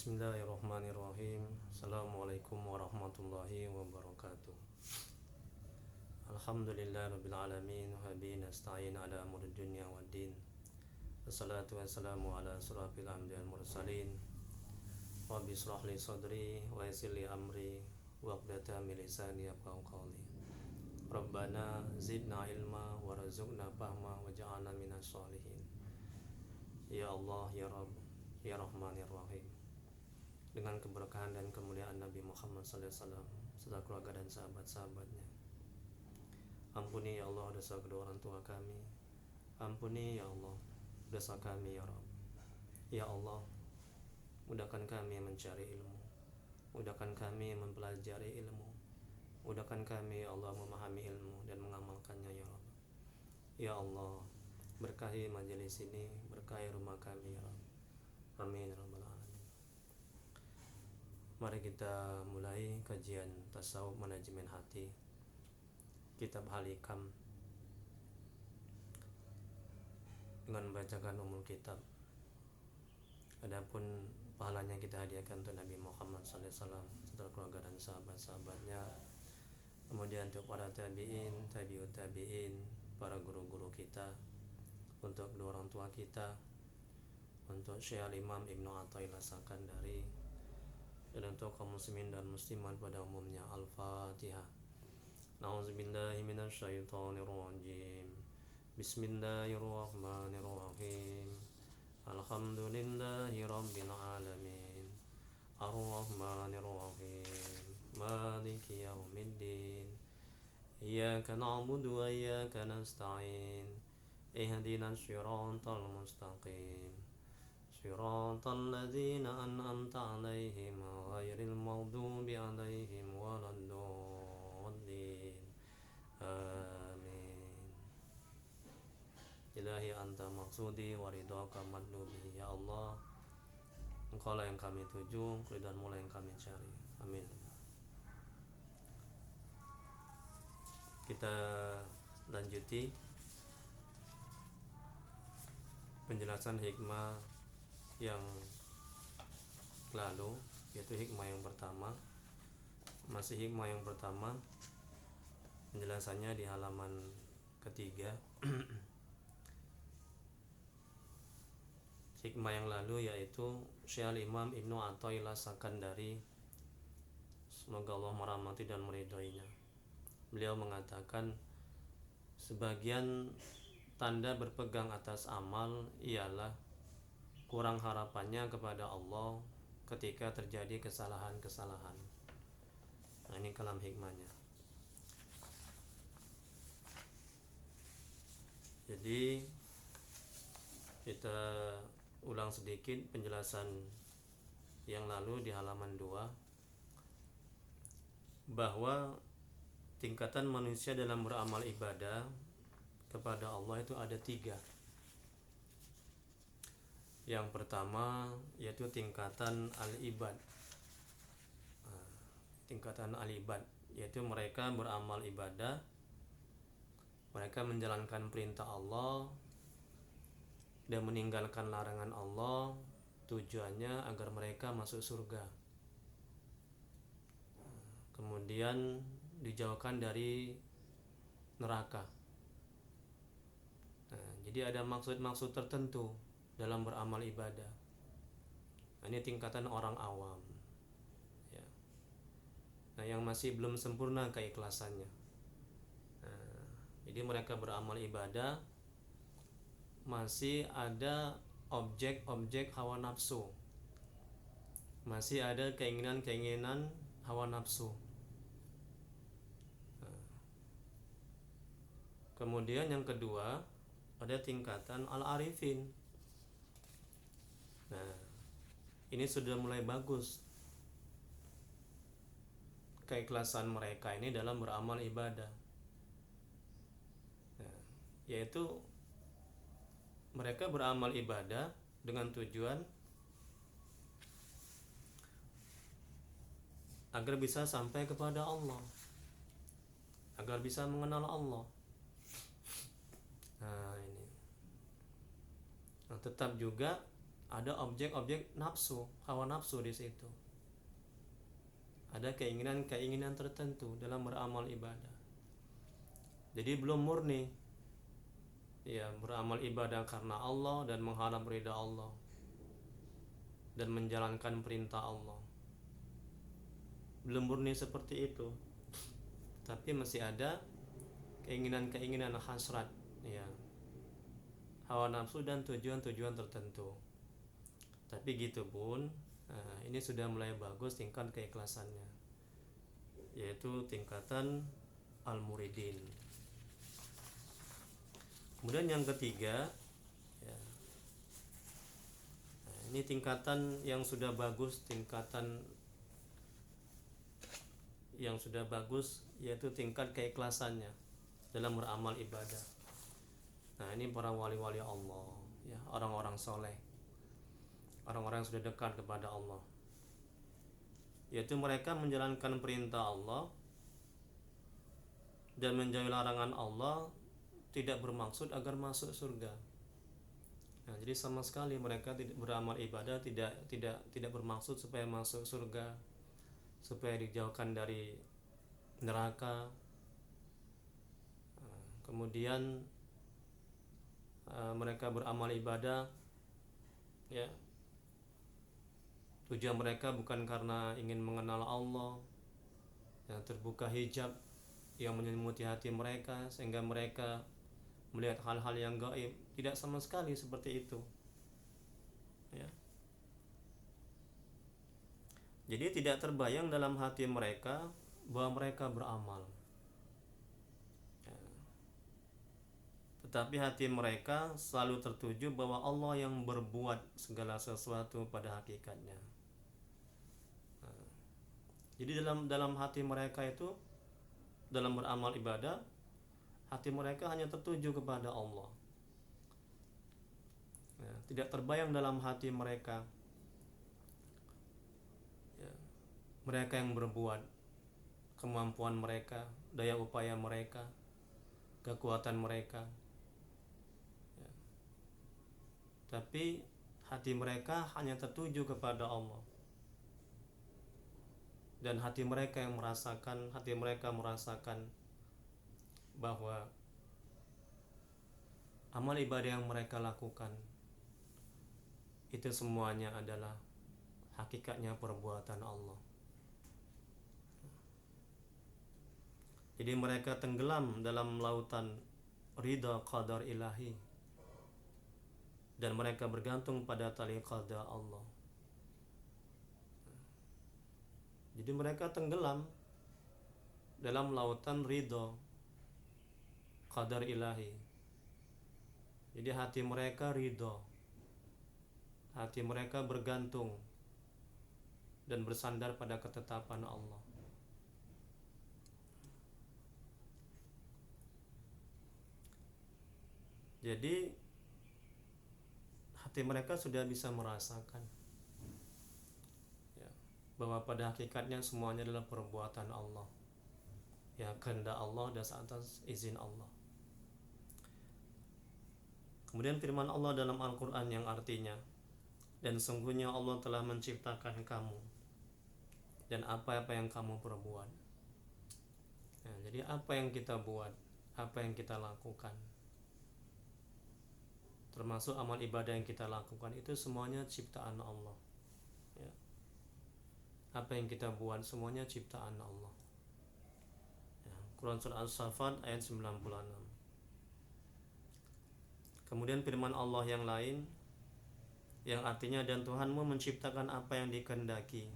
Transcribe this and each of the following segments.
Bismillahirrahmanirrahim. Assalamualaikum warahmatullahi wabarakatuh. Alhamdulillah rabbil alamin. Wa bihi nasta'in ala umuri dunya waddin. Wassalatu wassalamu ala asrofil anbiya'i wal mursalin. Rabbi shrah li sadri wa yassir li amri waqdatan min lisani yafqahu qawli. Rabbana zidna ilma warzuqna fahma waj'alna minas sholihin. Ya Allah, ya Rabb, ya Rahman, ya Rahim. Dengan keberkahan dan kemuliaan Nabi Muhammad SAW serta keluarga dan sahabat-sahabatnya, ampuni ya Allah dosa kedua orang tua kami. Ampuni ya Allah dosa kami ya Rabb. Ya Allah, mudahkan kami mencari ilmu, mudahkan kami mempelajari ilmu, mudahkan kami ya Allah memahami ilmu dan mengamalkannya ya Rabb. Ya Allah, berkahi majelis ini, berkahi rumah kami ya Rabb. Amin ya Rabbal Alamin. Mari kita mulai kajian tasawuf manajemen hati, kitab Al-Hikam, dengan membacakan umul kitab. Adapun pahalanya kita hadiahkan untuk Nabi Muhammad SAW serta keluarga dan sahabat-sahabatnya, kemudian untuk para tabi'in, tabi'ut tabi'in, para guru-guru kita, untuk kedua orang tua kita, untuk Syekh Al-Imam Ibnu Athaillah Sakandari, dan untuk kaum muslimin dan muslimat pada umumnya. Al-Fatihah. Na'udzubillahi minasyaitonir rajim. Bismillahirrahmanirrahim. Alhamdulillahi rabbil alamin. Ar-Rahmanir Rahim. Maliki yaumiddin. Iyyaka na'budu wa iyyaka nasta'in. Ihdinas siratal mustaqim. صراط الذين أنعمت عليهم غير المغضوب عليهم ولا الضالين آمين. Ilahi anta maksudi waridhaka madlubi. Ya Allah, Engkau lah yang kami tuju, keridhaanmu lah yang kami cari. Amin. Kita lanjuti penjelasan hikmah yang lalu, yaitu hikmah yang pertama. Masih hikmah yang pertama, penjelasannya di halaman ketiga. Hikmah yang lalu yaitu Syekh Al-Imam Ibnu Athaillah Sakandari, semoga Allah merahmati dan meridhoinya. Beliau mengatakan, sebagian tanda berpegang atas amal ialah kurang harapannya kepada Allah ketika terjadi kesalahan-kesalahan. Nah, ini kalam hikmahnya. Jadi kita ulang sedikit penjelasan yang lalu di halaman 2, bahwa tingkatan manusia dalam beramal ibadah kepada Allah itu ada 3. Yang pertama yaitu tingkatan al-ibad. Tingkatan al-ibad yaitu mereka beramal ibadah, mereka menjalankan perintah Allah dan meninggalkan larangan Allah, tujuannya agar mereka masuk surga, kemudian dijauhkan dari neraka. Jadi ada maksud-maksud tertentu dalam beramal ibadah. Ini tingkatan orang awam ya. Nah, yang masih belum sempurna keikhlasannya. Jadi mereka beramal ibadah, masih ada objek-objek hawa nafsu, masih ada keinginan-keinginan hawa nafsu. Kemudian yang kedua, ada tingkatan al-arifin. Nah, ini sudah mulai bagus keikhlasan mereka ini dalam beramal ibadah. Nah, yaitu mereka beramal ibadah dengan tujuan agar bisa sampai kepada Allah, agar bisa mengenal Allah. Nah, ini. Nah, tetap juga ada objek-objek nafsu, hawa nafsu di situ. Ada keinginan-keinginan tertentu dalam beramal ibadah. Jadi belum murni ya beramal ibadah karena Allah dan mengharap ridha Allah dan menjalankan perintah Allah. Belum murni seperti itu. Tapi masih ada keinginan-keinginan hasrat ya, hawa nafsu dan tujuan-tujuan tertentu. Tapi gitu pun ini sudah mulai bagus tingkat keikhlasannya, yaitu tingkatan al-muridin. Kemudian yang ketiga ya, ini tingkatan yang sudah bagus, yaitu tingkat keikhlasannya dalam beramal ibadah. Nah, ini para wali-wali Allah ya, orang-orang soleh, orang-orang yang sudah dekat kepada Allah, yaitu mereka menjalankan perintah Allah dan menjauhi larangan Allah, tidak bermaksud agar masuk surga. Nah, jadi sama sekali mereka tidak beramal ibadah tidak bermaksud supaya masuk surga, supaya dijauhkan dari neraka. Kemudian mereka beramal ibadah ya, tujuan mereka bukan karena ingin mengenal Allah, yang terbuka hijab yang menyelimuti hati mereka sehingga mereka melihat hal-hal yang gaib. Tidak sama sekali seperti itu ya. Jadi tidak terbayang dalam hati mereka bahwa mereka beramal ya. Tetapi hati mereka selalu tertuju bahwa Allah yang berbuat segala sesuatu pada hakikatnya. Jadi dalam hati mereka itu, dalam beramal ibadah, hati mereka hanya tertuju kepada Allah ya, tidak terbayang dalam hati mereka ya, mereka yang berbuat, kemampuan mereka, daya upaya mereka, kekuatan mereka ya. Tapi hati mereka hanya tertuju kepada Allah, dan hati mereka merasakan bahwa amal ibadah yang mereka lakukan itu semuanya adalah hakikatnya perbuatan Allah. Jadi mereka tenggelam dalam lautan ridha qadar ilahi, dan mereka bergantung pada tali qada Allah. Jadi mereka tenggelam dalam lautan ridha qadar ilahi. Jadi hati mereka ridha, hati mereka bergantung dan bersandar pada ketetapan Allah. Jadi hati mereka sudah bisa merasakan ya, bahwa pada hakikatnya semuanya adalah perbuatan Allah ya, kehendak Allah dan atas izin Allah. Kemudian firman Allah dalam Al-Quran yang artinya, dan sungguhnya Allah telah menciptakan kamu dan apa-apa yang kamu perbuat. Nah, jadi apa yang kita buat, apa yang kita lakukan, termasuk amal ibadah yang kita lakukan, itu semuanya ciptaan Allah ya. Apa yang kita buat semuanya ciptaan Allah ya. Quran Surah As-Saffat ayat 96. Kemudian firman Allah yang lain yang artinya, dan Tuhanmu menciptakan apa yang dikehendaki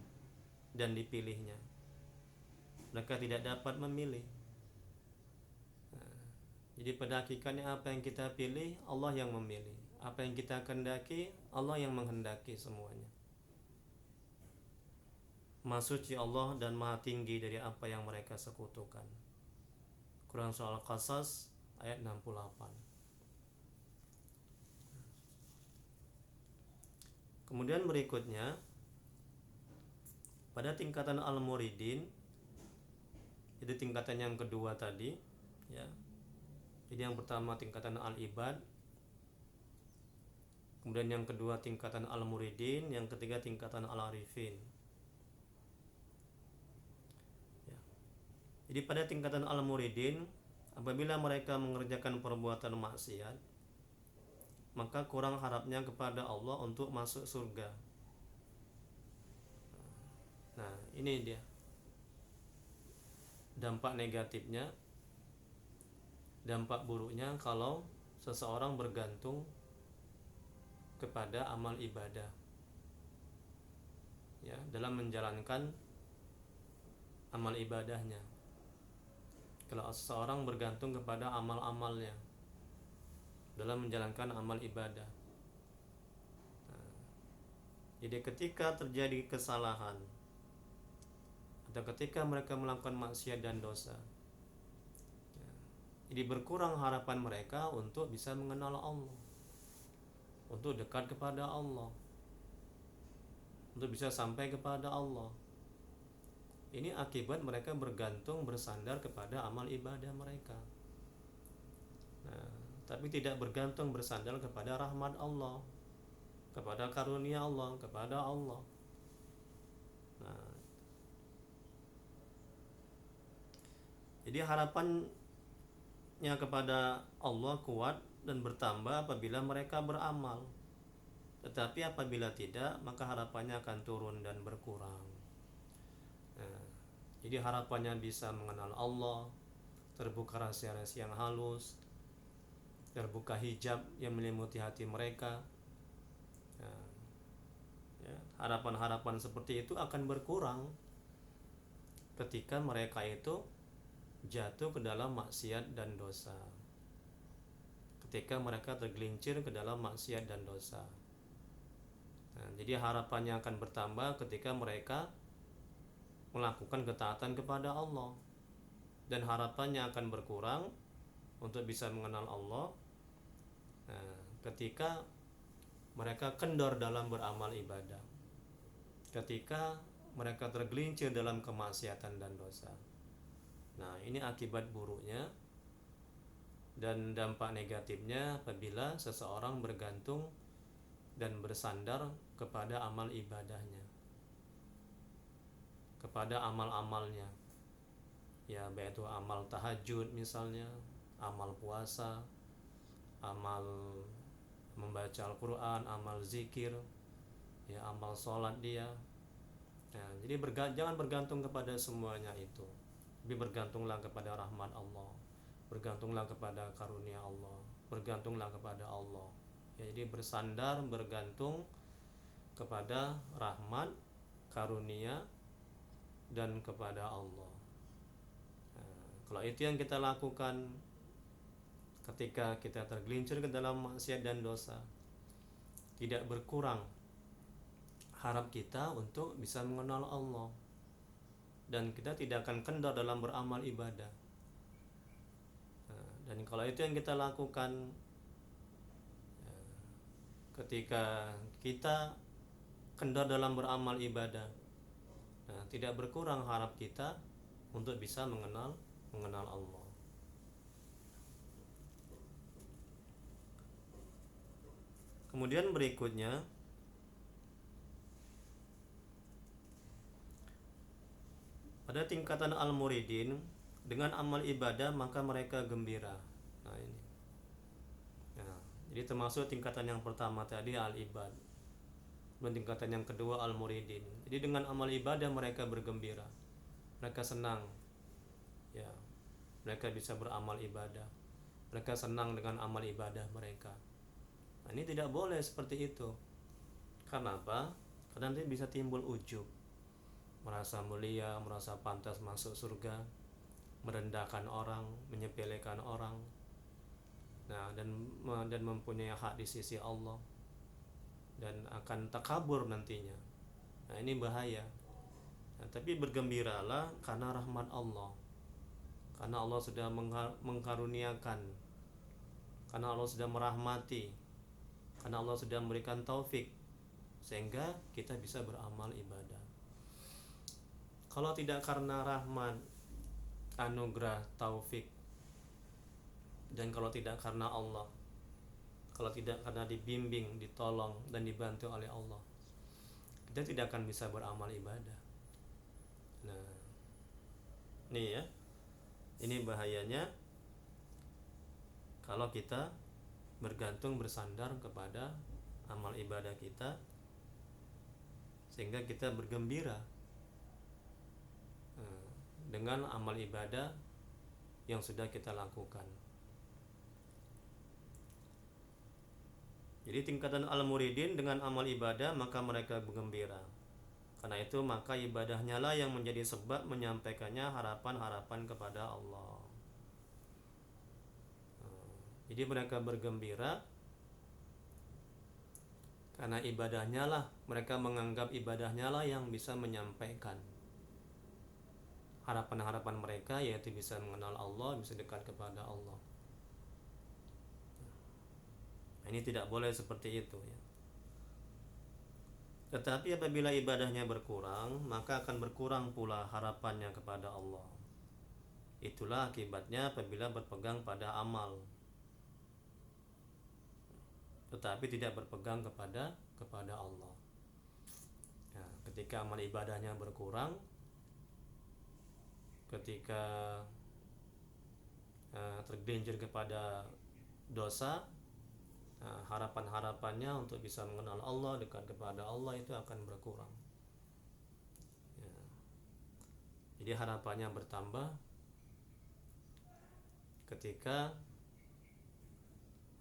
dan dipilihnya, mereka tidak dapat memilih. Jadi pada hakikatnya apa yang kita pilih, Allah yang memilih. Apa yang kita kehendaki, Allah yang menghendaki semuanya. Maha suci Allah dan maha tinggi dari apa yang mereka sekutukan. Quran Surah Al-Qasas ayat 68. Kemudian berikutnya pada tingkatan al-muridin, itu tingkatan yang kedua tadi ya. Jadi yang pertama tingkatan al-ibad, Kemudian yang kedua tingkatan al-muridin, yang ketiga tingkatan al-arifin. Ya. Jadi pada tingkatan al-muridin, apabila mereka mengerjakan perbuatan maksiat, maka kurang harapnya kepada Allah untuk masuk surga. Nah, ini dia dampak negatifnya, dampak buruknya kalau seseorang bergantung kepada amal ibadah, ya, dalam menjalankan amal ibadahnya. Kalau seseorang bergantung kepada amal-amalnya dalam menjalankan amal ibadah, jadi ketika terjadi kesalahan atau ketika mereka melakukan maksiat dan dosa, jadi berkurang harapan mereka untuk bisa mengenal Allah, untuk dekat kepada Allah, untuk bisa sampai kepada Allah. Ini akibat mereka bergantung, bersandar kepada amal ibadah mereka. Nah, tapi tidak bergantung, bersandar kepada rahmat Allah, kepada karunia Allah, kepada Allah. Nah, jadi harapannya kepada Allah kuat dan bertambah apabila mereka beramal. Tetapi apabila tidak, maka harapannya akan turun dan berkurang. Nah, jadi harapannya bisa mengenal Allah, terbuka rahasia-rahasia yang halus, terbuka hijab yang menyelimuti hati mereka. Nah, ya, harapan-harapan seperti itu akan berkurang ketika mereka itu jatuh ke dalam maksiat dan dosa, ketika mereka tergelincir ke dalam maksiat dan dosa. Nah, jadi harapannya akan bertambah ketika mereka melakukan ketaatan kepada Allah, dan harapannya akan berkurang untuk bisa mengenal Allah ketika mereka kendor dalam beramal ibadah, ketika mereka tergelincir dalam kemaksiatan dan dosa. Nah, ini akibat buruknya dan dampak negatifnya apabila seseorang bergantung dan bersandar kepada amal ibadahnya, kepada amal-amalnya, ya, baik itu amal tahajud misalnya, amal puasa, amal membaca Al-Quran, amal zikir, ya, amal sholat dia. Nah, jadi jangan bergantung kepada semuanya itu, tapi bergantunglah kepada rahmat Allah, bergantunglah kepada karunia Allah, bergantunglah kepada Allah. Ya, jadi bersandar, bergantung kepada rahmat, karunia, dan kepada Allah. Nah, kalau itu yang kita lakukan ketika kita tergelincir ke dalam maksiat dan dosa, tidak berkurang harap kita untuk bisa mengenal Allah, dan kita tidak akan kendor dalam beramal ibadah. Nah, dan kalau itu yang kita lakukan ketika kita kendor dalam beramal ibadah, nah, tidak berkurang harap kita untuk bisa mengenal Allah. Kemudian berikutnya, pada tingkatan al-muridin, dengan amal ibadah maka mereka gembira. Nah, ini. Nah, jadi termasuk tingkatan yang pertama tadi al-ibad, dan tingkatan yang kedua al-muridin. Jadi dengan amal ibadah mereka bergembira, mereka senang, ya, mereka bisa beramal ibadah, mereka senang dengan amal ibadah mereka. Nah, ini tidak boleh seperti itu. Karena apa? Karena nanti bisa timbul ujub, merasa mulia, merasa pantas masuk surga, merendahkan orang, menyepelekan orang. Nah, dan mempunyai hak di sisi Allah, dan akan takabur nantinya. Nah, ini bahaya. Nah, tapi bergembiralah karena rahmat Allah, karena Allah sudah mengkaruniakan, karena Allah sudah merahmati, karena Allah sudah memberikan taufik sehingga kita bisa beramal ibadah. Kalau tidak karena rahmat, anugerah, taufik, dan kalau tidak karena Allah, kalau tidak karena dibimbing, ditolong dan dibantu oleh Allah, kita tidak akan bisa beramal ibadah. Nah, ini ya, ini bahayanya kalau kita bergantung, bersandar kepada amal ibadah kita, sehingga kita bergembira dengan amal ibadah yang sudah kita lakukan. Jadi tingkatan al-muridin dengan amal ibadah maka mereka bergembira. Karena itu maka ibadahnya lah yang menjadi sebab menyampaikannya harapan-harapan kepada Allah. Jadi mereka bergembira karena ibadahnya lah, mereka menganggap ibadahnya lah yang bisa menyampaikan harapan-harapan mereka, yaitu bisa mengenal Allah, bisa dekat kepada Allah. Ini tidak boleh seperti itu ya. Tetapi apabila ibadahnya berkurang, maka akan berkurang pula harapannya kepada Allah. Itulah akibatnya apabila berpegang pada amal, tetapi tidak berpegang kepada Allah. Nah, ketika amal ibadahnya berkurang, ketika tergelincir kepada dosa, harapan-harapannya untuk bisa mengenal Allah, dekat kepada Allah itu akan berkurang ya. Jadi harapannya bertambah ketika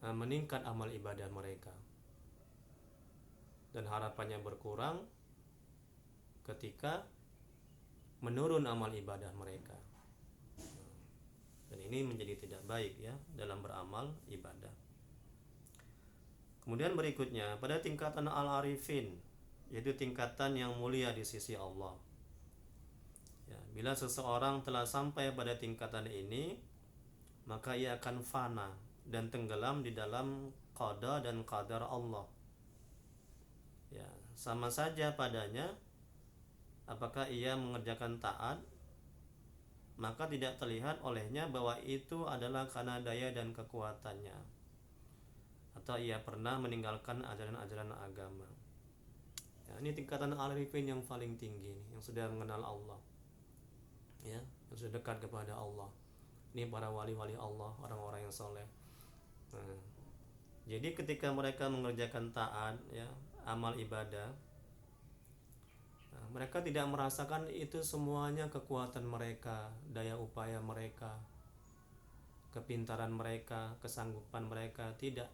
meningkat amal ibadah mereka, dan harapannya berkurang ketika menurun amal ibadah mereka. Dan ini menjadi tidak baik ya dalam beramal ibadah. Kemudian berikutnya pada tingkatan al-arifin, yaitu tingkatan yang mulia di sisi Allah ya, bila seseorang telah sampai pada tingkatan ini, maka ia akan fana dan tenggelam di dalam qada dan qadar Allah ya, sama saja padanya apakah ia mengerjakan taat, maka tidak terlihat olehnya bahwa itu adalah karena daya dan kekuatannya, atau ia pernah meninggalkan ajaran-ajaran agama ya. Ini tingkatan al-arifin yang paling tinggi, yang sudah mengenal Allah ya, yang sudah dekat kepada Allah. Ini para wali-wali Allah, orang-orang yang soleh. Nah, jadi ketika mereka mengerjakan taat ya, amal ibadah, mereka tidak merasakan itu semuanya kekuatan mereka, daya upaya mereka, kepintaran mereka, kesanggupan mereka, tidak.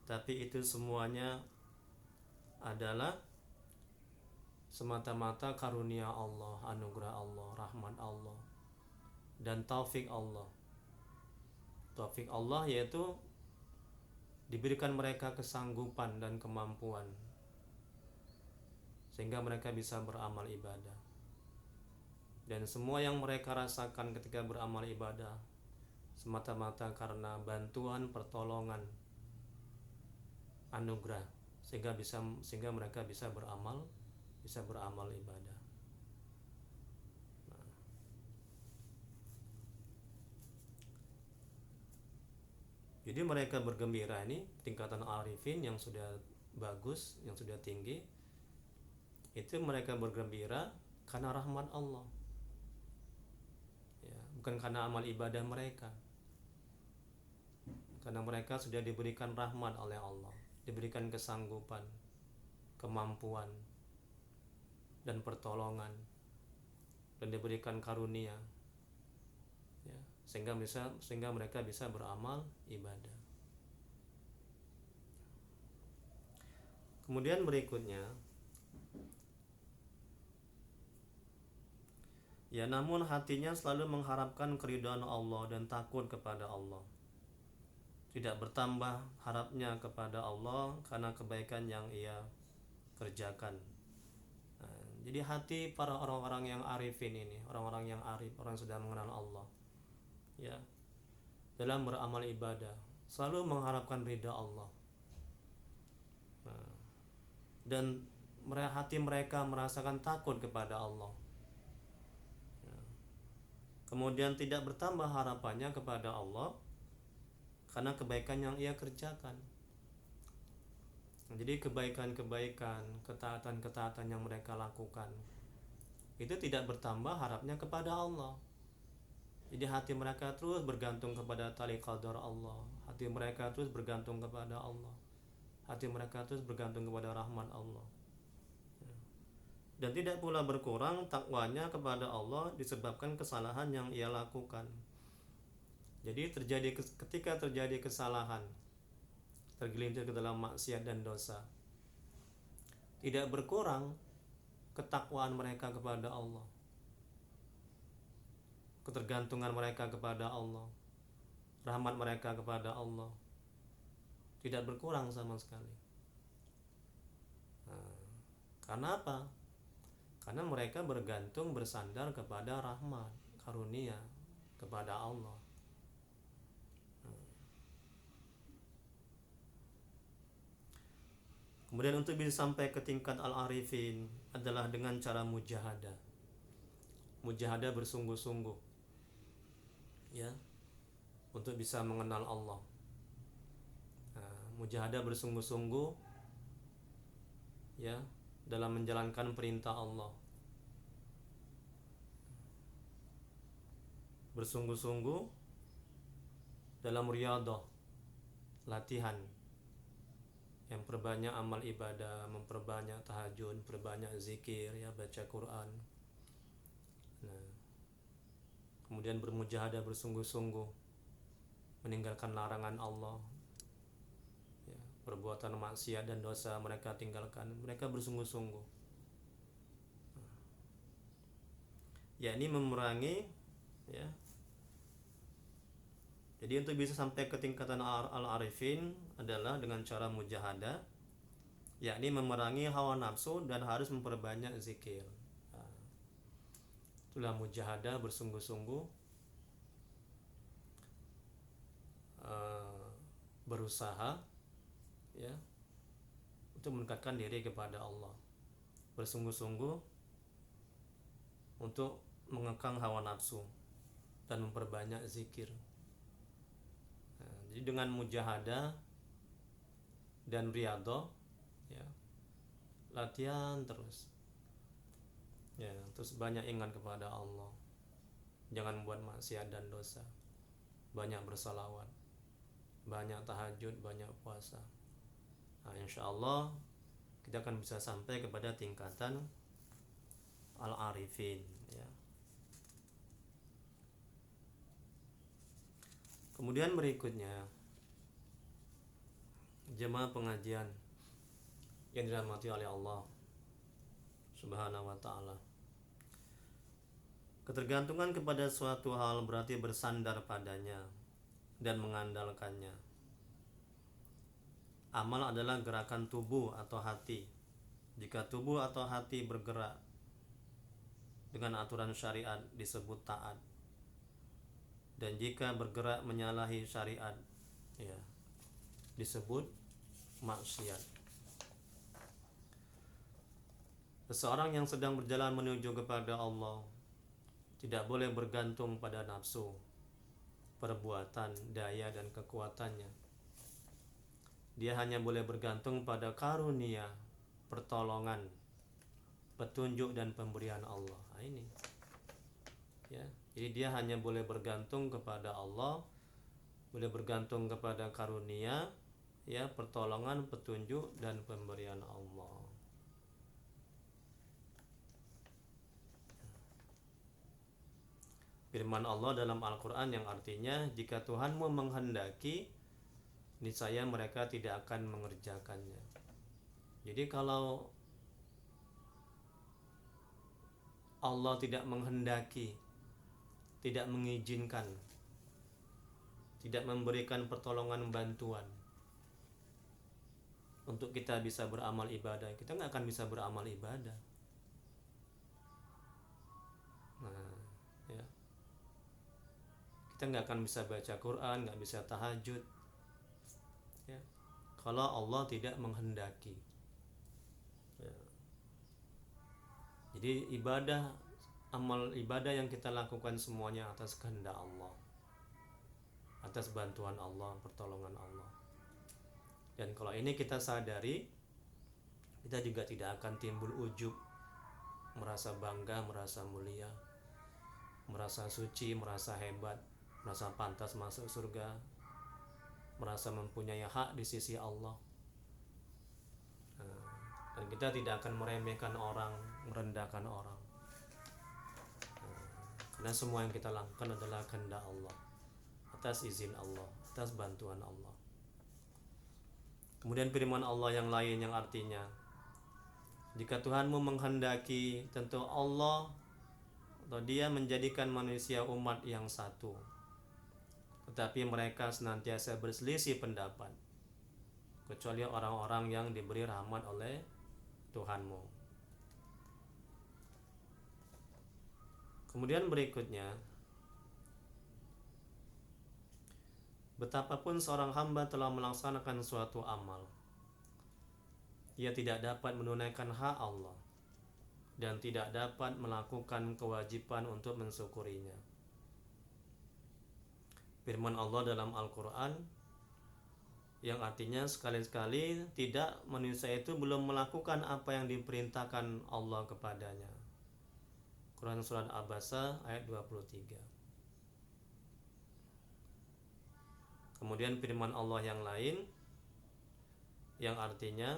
Tapi itu semuanya adalah semata-mata karunia Allah, anugerah Allah, rahmat Allah, dan taufik Allah. Taufik Allah yaitu diberikan mereka kesanggupan dan kemampuan sehingga mereka bisa beramal ibadah. Dan semua yang mereka rasakan ketika beramal ibadah semata-mata karena bantuan, pertolongan, anugerah, sehingga mereka bisa beramal ibadah. Nah. Jadi mereka bergembira, ini tingkatan arifin yang sudah bagus, yang sudah tinggi, itu mereka bergembira karena rahmat Allah ya, bukan karena amal ibadah mereka, karena mereka sudah diberikan rahmat oleh Allah, diberikan kesanggupan, kemampuan, dan pertolongan, dan diberikan karunia ya, sehingga mereka bisa beramal ibadah. Kemudian berikutnya ya, namun hatinya selalu mengharapkan keridhaan Allah dan takut kepada Allah. Tidak bertambah harapnya kepada Allah karena kebaikan yang ia kerjakan. Nah, jadi hati para orang-orang yang arifin ini, orang-orang yang arif, orang yang sudah mengenal Allah ya, dalam beramal ibadah selalu mengharapkan ridha Allah. Nah, dan hati mereka merasakan takut kepada Allah ya. Kemudian tidak bertambah harapannya kepada Allah karena kebaikan yang ia kerjakan. Jadi kebaikan-kebaikan, ketaatan-ketaatan yang mereka lakukan itu tidak bertambah harapnya kepada Allah. Jadi hati mereka terus bergantung kepada tali qadar Allah. Hati mereka terus bergantung kepada Allah. Hati mereka terus bergantung kepada rahmat Allah. Dan tidak pula berkurang takwanya kepada Allah disebabkan kesalahan yang ia lakukan. Jadi ketika terjadi kesalahan, tergelincir ke dalam maksiat dan dosa, tidak berkurang ketakwaan mereka kepada Allah, ketergantungan mereka kepada Allah, rahmat mereka kepada Allah tidak berkurang sama sekali. Karena apa? Karena mereka bergantung, bersandar kepada rahmat, karunia, kepada Allah. Kemudian untuk bisa sampai ke tingkat al-arifin adalah dengan cara mujahadah. Mujahadah bersungguh-sungguh, ya, untuk bisa mengenal Allah. Mujahadah bersungguh-sungguh, ya, dalam menjalankan perintah Allah. Bersungguh-sungguh dalam riyadhah, latihan, yang perbanyak amal ibadah, memperbanyak tahajud, perbanyak zikir, ya, baca Quran. Kemudian bermujahadah bersungguh-sungguh meninggalkan larangan Allah, ya, perbuatan maksiat dan dosa mereka tinggalkan. Mereka bersungguh-sungguh, yakni memerangi, ya. Jadi untuk bisa sampai ke tingkatan al-arifin adalah dengan cara mujahadah, yakni memerangi hawa nafsu dan harus memperbanyak zikir. Itulah mujahadah bersungguh-sungguh, berusaha, ya, untuk mendekatkan diri kepada Allah, bersungguh-sungguh untuk mengekang hawa nafsu dan memperbanyak zikir. Jadi dengan mujahadah dan riyadhah, ya, latihan terus, ya, terus banyak ingat kepada Allah, jangan membuat maksiat dan dosa, banyak bersalawat, banyak tahajud, banyak puasa. Insya Allah kita akan bisa sampai kepada tingkatan al-arifin, ya. Kemudian berikutnya, jemaah pengajian yang dirahmati oleh Allah Subhanahu wa ta'ala, ketergantungan kepada suatu hal berarti bersandar padanya dan mengandalkannya. Amal adalah gerakan tubuh atau hati. Jika tubuh atau hati bergerak dengan aturan syariat disebut taat, dan jika bergerak menyalahi syariat, ya, disebut maksiat. Seseorang yang sedang berjalan menuju kepada Allah tidak boleh bergantung pada nafsu, perbuatan, daya, dan kekuatannya. Dia hanya boleh bergantung pada karunia, pertolongan, petunjuk, dan pemberian Allah. Ini, ya. Jadi dia hanya boleh bergantung kepada Allah, boleh bergantung kepada karunia, ya, pertolongan, petunjuk, dan pemberian Allah. Firman Allah dalam Al-Quran yang artinya, jika Tuhanmu menghendaki, niscaya mereka tidak akan mengerjakannya. Jadi kalau Allah tidak menghendaki, tidak mengizinkan, tidak memberikan pertolongan bantuan untuk kita bisa beramal ibadah, kita nggak akan bisa beramal ibadah. Ya, kita nggak akan bisa baca Quran, nggak bisa tahajud, ya, kalau Allah tidak menghendaki, ya. Jadi amal ibadah yang kita lakukan semuanya atas kehendak Allah. atas bantuan Allah, pertolongan Allah. Dan kalau ini kita sadari, kita juga tidak akan timbul ujub, merasa bangga, merasa mulia, merasa suci, merasa hebat, merasa pantas masuk surga, merasa mempunyai hak di sisi Allah. Dan kita tidak akan meremehkan orang, merendahkan orang. Karena semua yang kita lakukan adalah kehendak Allah, atas izin Allah, atas bantuan Allah. Kemudian firman Allah yang lain yang artinya, jika Tuhanmu menghendaki, tentu Allah atau Dia menjadikan manusia umat yang satu, tetapi mereka senantiasa berselisih pendapat, kecuali orang-orang yang diberi rahmat oleh Tuhanmu. Kemudian berikutnya, betapapun seorang hamba telah melaksanakan suatu amal, ia tidak dapat menunaikan hak Allah dan tidak dapat melakukan kewajiban untuk mensyukurinya. Firman Allah dalam Al-Quran yang artinya sekali-sekali tidak manusia itu belum melakukan apa yang diperintahkan Allah kepadanya. Quran Surat Abasa ayat 23. Kemudian firman Allah yang lain yang artinya,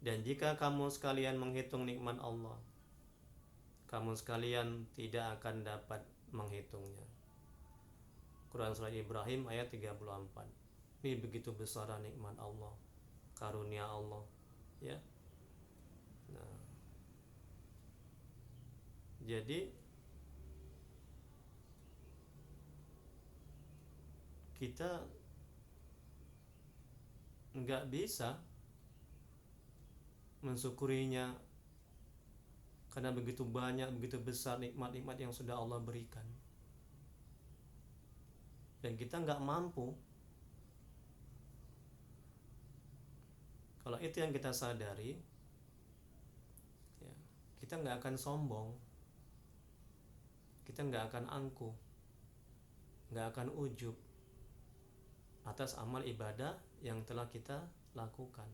dan jika kamu sekalian menghitung nikmat Allah, kamu sekalian tidak akan dapat menghitungnya. Quran Surat Ibrahim ayat 34. Ini begitu besar nikmat Allah, karunia Allah, ya. Nah, jadi kita nggak bisa mensyukurinya karena begitu banyak, begitu besar nikmat-nikmat yang sudah Allah berikan, dan kita nggak mampu. Kalau itu yang kita sadari, ya, kita nggak akan sombong, kita nggak akan angkuh, nggak akan ujub atas amal ibadah yang telah kita lakukan.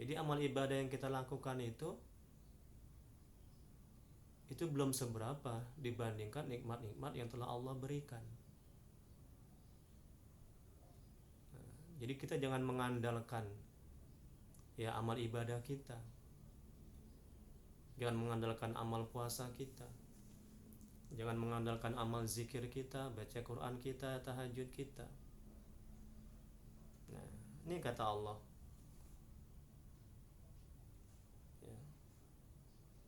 Jadi amal ibadah yang kita lakukan itu belum seberapa dibandingkan nikmat-nikmat yang telah Allah berikan. Jadi kita jangan mengandalkan ya amal ibadah kita, jangan mengandalkan amal puasa kita, jangan mengandalkan amal zikir kita, baca Quran kita, tahajud kita. Nah, ini kata Allah, ya,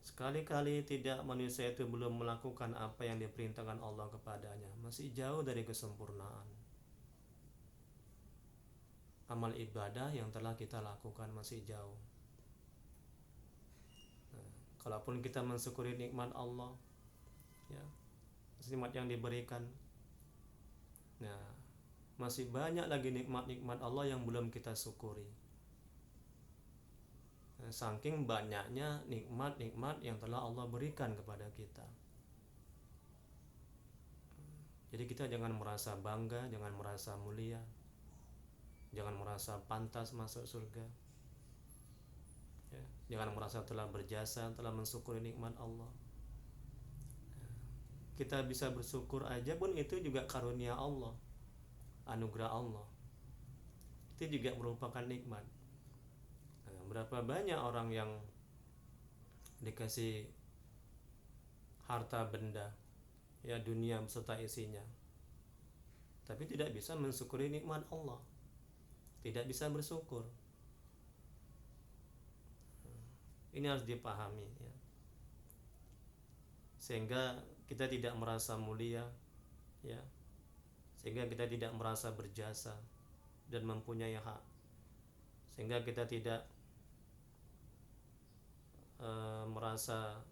sekali-kali tidak manusia itu belum melakukan apa yang diperintahkan Allah kepadanya, masih jauh dari kesempurnaan. Amal ibadah yang telah kita lakukan masih jauh. Nah, kalaupun kita mensyukuri nikmat Allah, ya, nikmat yang diberikan, nah, masih banyak lagi nikmat-nikmat Allah yang belum kita syukuri. Nah, saking banyaknya nikmat-nikmat yang telah Allah berikan kepada kita. Jadi kita jangan merasa bangga, jangan merasa mulia, jangan merasa pantas masuk surga, ya, jangan merasa telah berjasa, telah mensyukuri nikmat Allah. Kita bisa bersyukur aja pun itu juga karunia Allah, anugerah Allah. Itu juga merupakan nikmat. Nah, berapa banyak orang yang dikasih harta benda, ya, dunia beserta isinya, tapi tidak bisa mensyukuri nikmat Allah, tidak bisa bersyukur. Ini harus dipahami, ya, sehingga kita tidak merasa mulia, ya, sehingga kita tidak merasa berjasa dan mempunyai hak, sehingga kita tidak merasa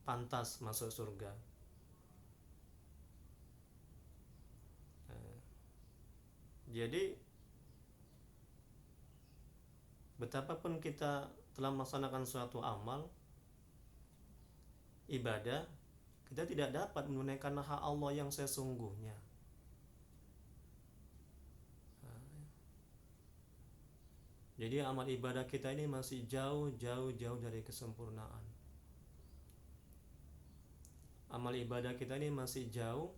pantas masuk surga. Jadi betapapun kita telah melaksanakan suatu amal, ibadah, kita tidak dapat menunaikan hak Allah yang sesungguhnya. Jadi amal ibadah kita ini masih jauh dari kesempurnaan. Amal ibadah kita ini masih jauh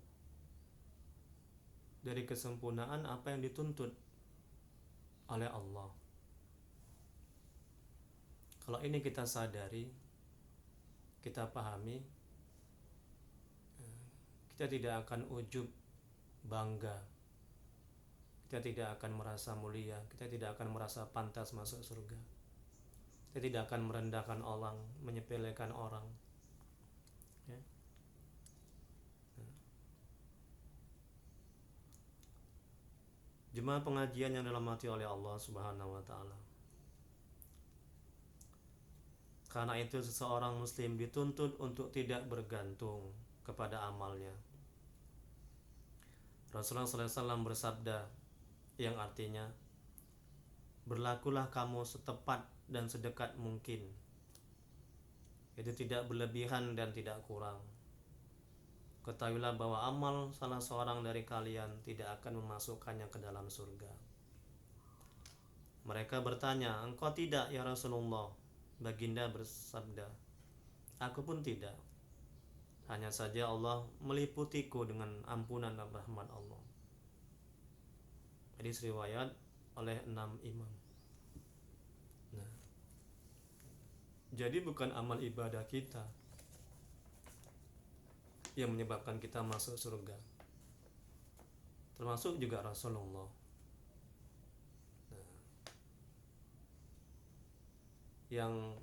dari kesempurnaan apa yang dituntut oleh Allah. Kalau ini kita sadari, kita pahami, kita tidak akan ujub, bangga, kita tidak akan merasa mulia, kita tidak akan merasa pantas masuk surga, kita tidak akan merendahkan orang, menyepelekan orang, ya. Jemaah pengajian yang dirahmati oleh Allah Subhanahu wa taala. Karena itu seseorang muslim dituntut untuk tidak bergantung kepada amalnya. Rasulullah SAW bersabda yang artinya, berlakulah kamu setepat dan sedekat mungkin. Itu tidak berlebihan dan tidak kurang. Ketahuilah bahwa amal salah seorang dari kalian tidak akan memasukkannya ke dalam surga. Mereka bertanya, engkau tidak ya Rasulullah? Baginda bersabda, aku pun tidak. Hanya saja Allah meliputiku dengan ampunan dan rahmat Allah. Hadis riwayat oleh 6 imam. Nah, jadi bukan amal ibadah kita yang menyebabkan kita masuk surga, termasuk juga Rasulullah. Nah, yang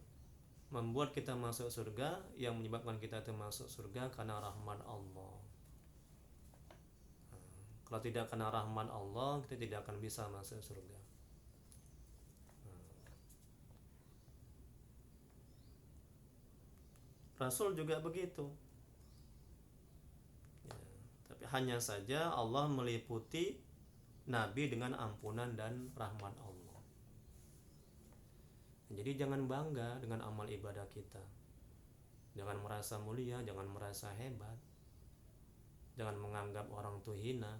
membuat kita masuk surga, yang menyebabkan kita itu masuk surga karena rahmat Allah. Kalau tidak karena rahmat Allah, kita tidak akan bisa masuk surga. Rasul juga begitu. Tapi hanya saja Allah meliputi Nabi dengan ampunan dan rahmat Allah. Jadi jangan bangga dengan amal ibadah kita. Jangan merasa mulia, jangan merasa hebat. Jangan menganggap orang itu hina.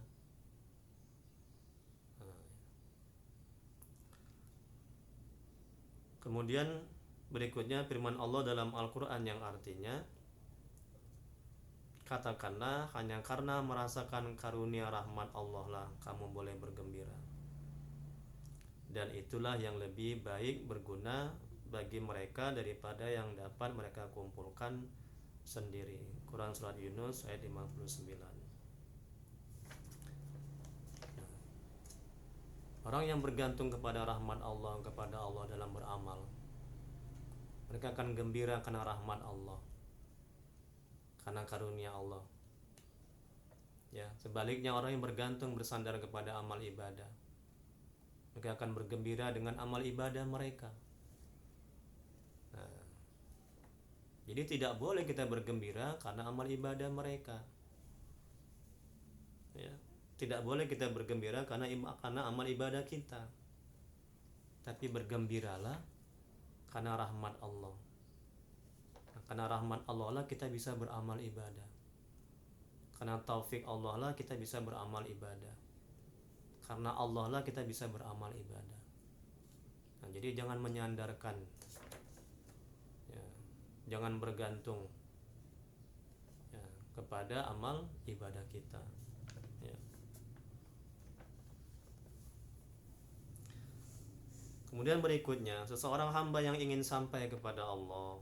Kemudian berikutnya firman Allah dalam Al-Quran yang artinya, katakanlah hanya karena merasakan karunia rahmat Allah lah kamu boleh bergembira. Dan itulah yang lebih baik berguna bagi mereka daripada yang dapat mereka kumpulkan sendiri. Quran Surat Yunus ayat 59. Orang yang bergantung kepada rahmat Allah, kepada Allah dalam beramal, mereka akan gembira karena rahmat Allah, karena karunia Allah. Ya, sebaliknya orang yang bergantung bersandar kepada amal ibadah, mereka akan bergembira dengan amal ibadah mereka. Nah, jadi tidak boleh kita bergembira karena amal ibadah mereka. Ya, tidak boleh kita bergembira karena amal ibadah kita. Tapi bergembiralah karena rahmat Allah. Karena rahmat Allah lah kita bisa beramal ibadah. Karena taufik Allah lah kita bisa beramal ibadah. Karena Allah lah kita bisa beramal ibadah. Nah, jadi jangan menyandarkan, ya, jangan bergantung, ya, kepada amal ibadah kita. Ya. Kemudian berikutnya, seseorang hamba yang ingin sampai kepada Allah,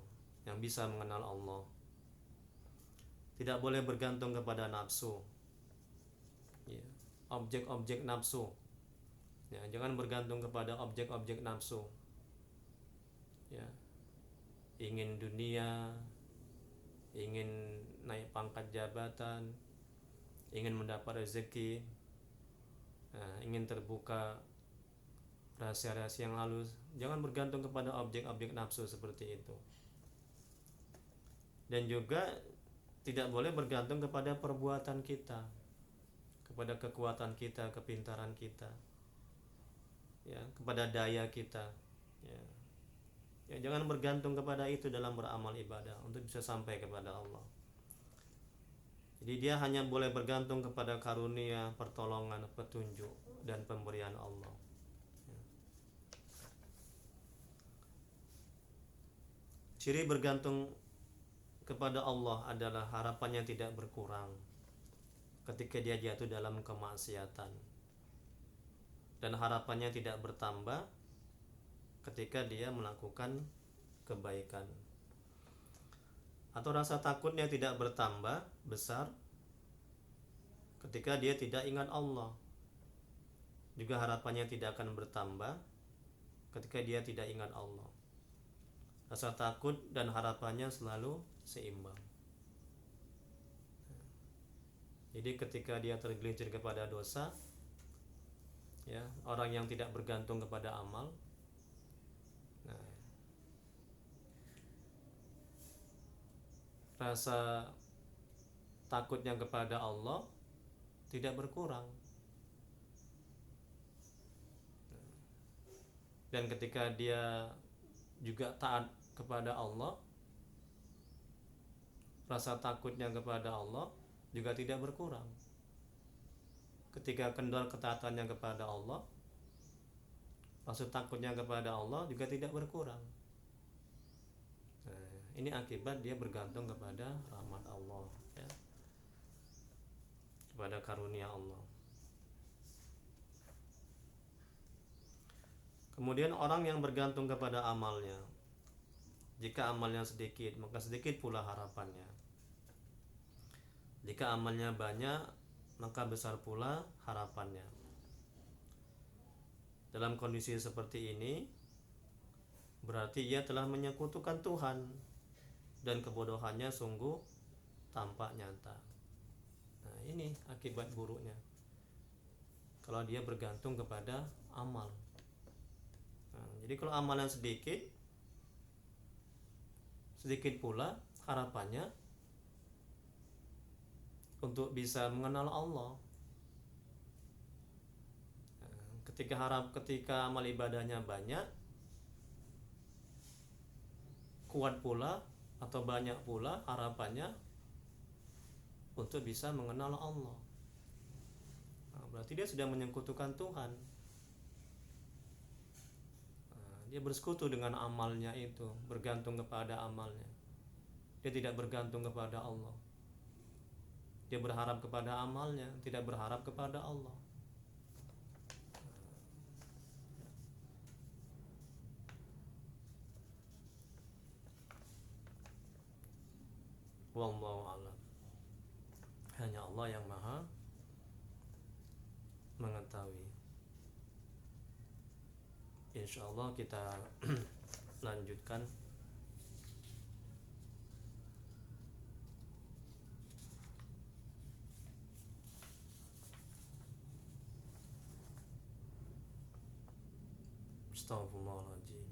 yang bisa mengenal Allah, tidak boleh bergantung kepada nafsu, ya, objek-objek nafsu. Ya, jangan bergantung kepada objek-objek nafsu. Ya, ingin dunia, ingin naik pangkat jabatan, ingin mendapat rezeki, ingin terbuka rahasia-rahasia yang halus. Jangan bergantung kepada objek-objek nafsu seperti itu. Dan juga tidak boleh bergantung kepada perbuatan kita, kepada kekuatan kita, kepintaran kita, ya, kepada daya kita, ya. Ya, jangan bergantung kepada itu dalam beramal ibadah untuk bisa sampai kepada Allah. Jadi dia hanya boleh bergantung kepada karunia, pertolongan, petunjuk dan pemberian Allah. Ciri bergantung kepada Allah adalah harapannya tidak berkurang ketika dia jatuh dalam kemaksiatan, dan harapannya tidak bertambah ketika dia melakukan kebaikan, atau rasa takutnya tidak bertambah besar ketika dia tidak ingat Allah. Juga harapannya tidak akan bertambah ketika dia tidak ingat Allah. Rasa takut dan harapannya selalu seimbang. Jadi ketika dia tergelincir kepada dosa, ya, orang yang tidak bergantung kepada amal, nah, rasa takutnya kepada Allah tidak berkurang. Dan ketika dia juga taat kepada Allah, rasa takutnya kepada Allah juga tidak berkurang. Ketika kendor ketaatannya kepada Allah, rasa takutnya kepada Allah juga tidak berkurang. Nah, ini akibat dia bergantung kepada rahmat Allah, ya, kepada karunia Allah. Kemudian orang yang bergantung kepada amalnya, jika amalnya sedikit, maka sedikit pula harapannya. Jika amalnya banyak, maka besar pula harapannya. Dalam kondisi seperti ini, berarti ia telah menyekutukan Tuhan dan kebodohannya sungguh tampak nyata. Nah, ini akibat buruknya kalau dia bergantung kepada amal. Nah, jadi kalau amalan sedikit pula harapannya untuk bisa mengenal Allah. Nah, ketika amal ibadahnya banyak, kuat pula atau banyak pula harapannya untuk bisa mengenal Allah. Nah, berarti dia sudah menyekutukan Tuhan. Dia bersekutu dengan amalnya itu, bergantung kepada amalnya. Dia tidak bergantung kepada Allah. Dia berharap kepada amalnya, tidak berharap kepada Allah. Wallahu a'lam. Hanya Allah yang Maha mengetahui. Insyaallah kita lanjutkan Astaghfirullahaladzim.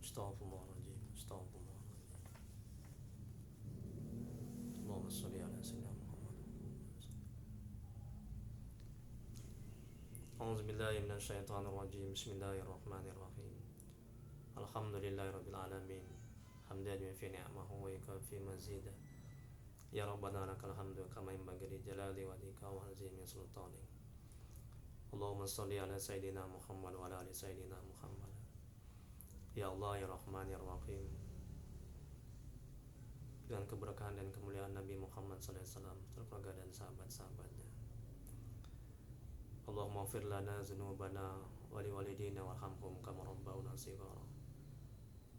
Astaghfirullahaladzim. Astaghfirullahaladzim. Allahumma sholli ala sayyidina Muhammad. A'udzubillahi minasyaitonirrajim. Bismillahirrahmanirrahim. Alhamdulillahirabbil alamin. Hamdan yufi ni'amahu wa yukafi mazidah. Ya Rabbana lakal hamdu kama yanbaghi li jalali wajhika wa azimi sultanik. Allahumma sholli ala sayyidina Muhammad wa ala ali sayyidina Muhammad. Ya Allah, ya Rahman, ya Rahim. Dengan keberkahan dan kemuliaan Nabi Muhammad SAW, keluarga dan sahabat-sahabatnya. Allahumma ighfir lana dzunubana wa li walidina warhamhum kama rabbawna shighara.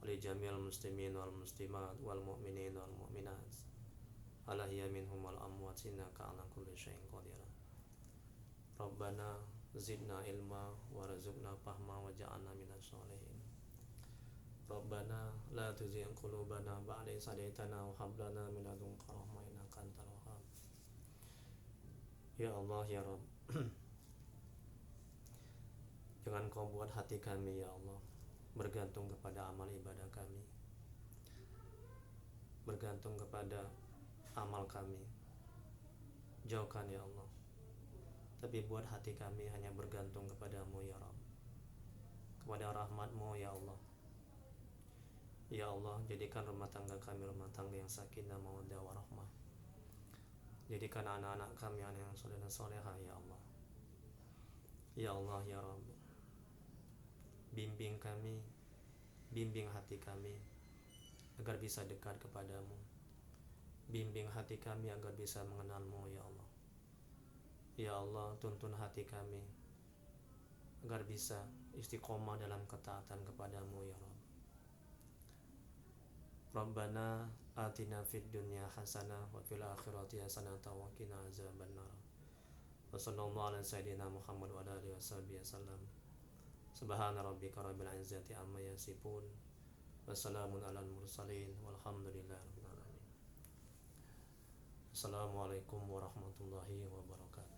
Wa li jami'il muslimin wal muslimat wal mu'minin wal mu'minat. Alahya minhum wal amwat innaka ala kulli syai'in qadir. Rabbana zidna ilma warzuqna fahma waj'alna minas sholihin. Rabbana la tuzigh qulubana ba'da idh hadaytana wa hab lana min ladunka rahmah innaka antal wahhab. Ya Allah, ya Rabb, jangan kau buat hati kami, ya Allah, bergantung kepada amal ibadah kami, bergantung kepada amal kami. Jauhkan, ya Allah, tapi buat hati kami hanya bergantung kepadamu, ya Rabb, kepada rahmatmu, ya Allah, Ya Allah, jadikan rumah tangga kami rumah tangga yang sakinah mawaddah warahmah. Jadikan anak-anak kami anak yang soleh dan soleha, ya Allah. Ya Allah, ya Rabb, bimbing kami, bimbing hati kami agar bisa dekat kepadamu. Bimbing hati kami agar bisa mengenalmu, ya Allah. Ya Allah, tuntun hati kami agar bisa istiqomah dalam ketaatan kepadamu, ya Rabb. Rabbana atina fid dunya hasanah wa fil akhirati hasanah wa qina azabannar. Wa sallallahu ala sayyidina Muhammad wa ala alihi wasallam. Subhana rabbika rabbil izzati amma yasifun. Wassalamun alal mursalin walhamdulillahi rabbil alamin. Assalamualaikum warahmatullahi wabarakatuh.